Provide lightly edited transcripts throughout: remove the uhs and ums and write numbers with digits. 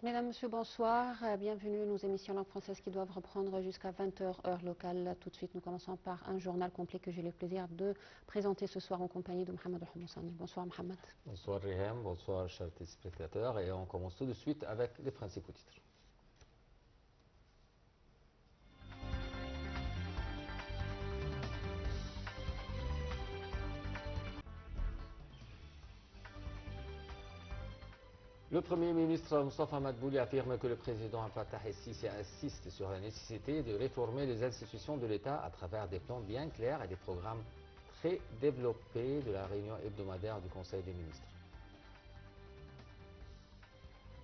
Mesdames, Messieurs, bonsoir. Bienvenue à nos émissions en française qui doivent reprendre jusqu'à 20 h heure locale. Tout de suite, nous commençons par un journal complet que j'ai le plaisir de présenter ce soir en compagnie de Mohamed Al-Houmoussani. Bonsoir Mohamed. Bonsoir Rihem, bonsoir chers téléspectateurs et on commence tout de suite avec les principaux titres. Le Premier ministre Moustapha Madbouli affirme que le président Fattah el-Sisi insiste sur la nécessité de réformer les institutions de l'État à travers des plans bien clairs et des programmes très développés de la réunion hebdomadaire du Conseil des ministres.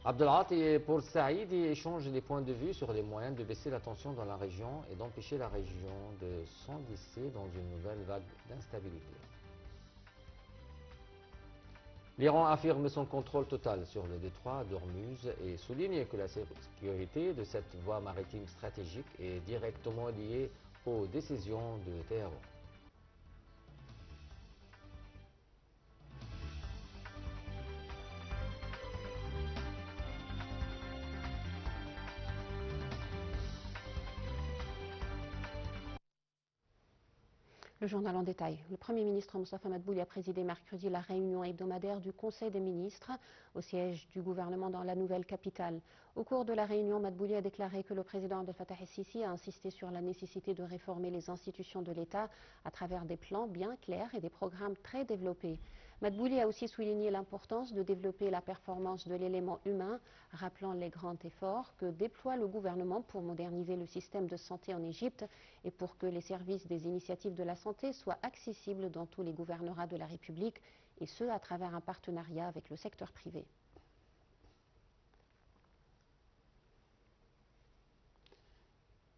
Abdelati et Port Saïd échangent des points de vue sur les moyens de baisser la tension dans la région et d'empêcher la région de s'enlisser dans une nouvelle vague d'instabilité. L'Iran affirme son contrôle total sur le détroit d'Ormuz et souligne que la sécurité de cette voie maritime stratégique est directement liée aux décisions de Téhéran. Le journal en détail. Le Premier ministre Moustapha Madbouli a présidé mercredi la réunion hebdomadaire du Conseil des ministres au siège du gouvernement dans la nouvelle capitale. Au cours de la réunion, Madbouli a déclaré que le président Abdel Fattah el-Sisi a insisté sur la nécessité de réformer les institutions de l'État à travers des plans bien clairs et des programmes très développés. Madbouli a aussi souligné l'importance de développer la performance de l'élément humain, rappelant les grands efforts que déploie le gouvernement pour moderniser le système de santé en Égypte et pour que les services des initiatives de la santé soient accessibles dans tous les gouvernorats de la République, et ce à travers un partenariat avec le secteur privé.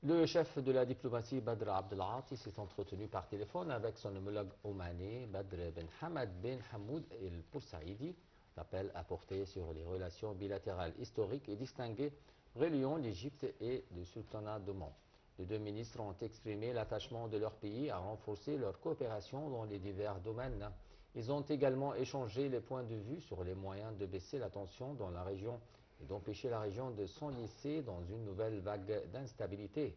Le chef de la diplomatie Badr Abdelati s'est entretenu par téléphone avec son homologue omanais Badr Ben Hamad Ben Hamoud El Poursaïdi. L'appel a porté sur les relations bilatérales historiques et distinguées reliant l'Égypte et le sultanat d'Oman. Les deux ministres ont exprimé l'attachement de leur pays à renforcer leur coopération dans les divers domaines. Ils ont également échangé les points de vue sur les moyens de baisser la tension dans la région et d'empêcher la région de s'enlisser dans une nouvelle vague d'instabilité.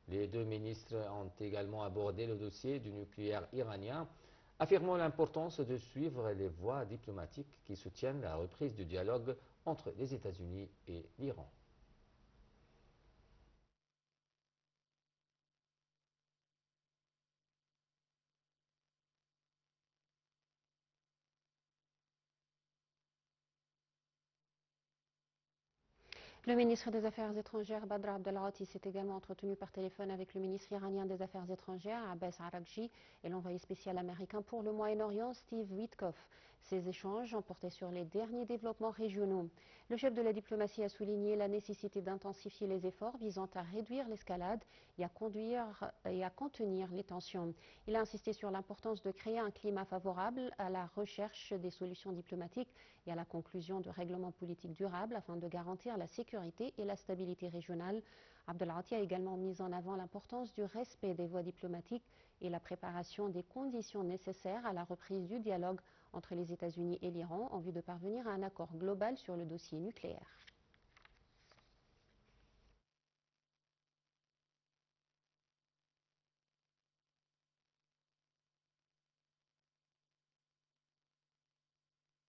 Les deux ministres ont également abordé le dossier du nucléaire iranien, affirmant l'importance de suivre les voies diplomatiques qui soutiennent la reprise du dialogue entre les États-Unis et l'Iran. Le ministre des Affaires étrangères Badr Abdelati s'est également entretenu par téléphone avec le ministre iranien des Affaires étrangères Abbas Araghchi et l'envoyé spécial américain pour le Moyen-Orient Steve Witkoff. Ces échanges ont porté sur les derniers développements régionaux. Le chef de la diplomatie a souligné la nécessité d'intensifier les efforts visant à réduire l'escalade et à contenir les tensions. Il a insisté sur l'importance de créer un climat favorable à la recherche des solutions diplomatiques et à la conclusion de règlements politiques durables afin de garantir la sécurité et la stabilité régionale. Abdelati a également mis en avant l'importance du respect des voies diplomatiques et la préparation des conditions nécessaires à la reprise du dialogue entre les États-Unis et l'Iran en vue de parvenir à un accord global sur le dossier nucléaire.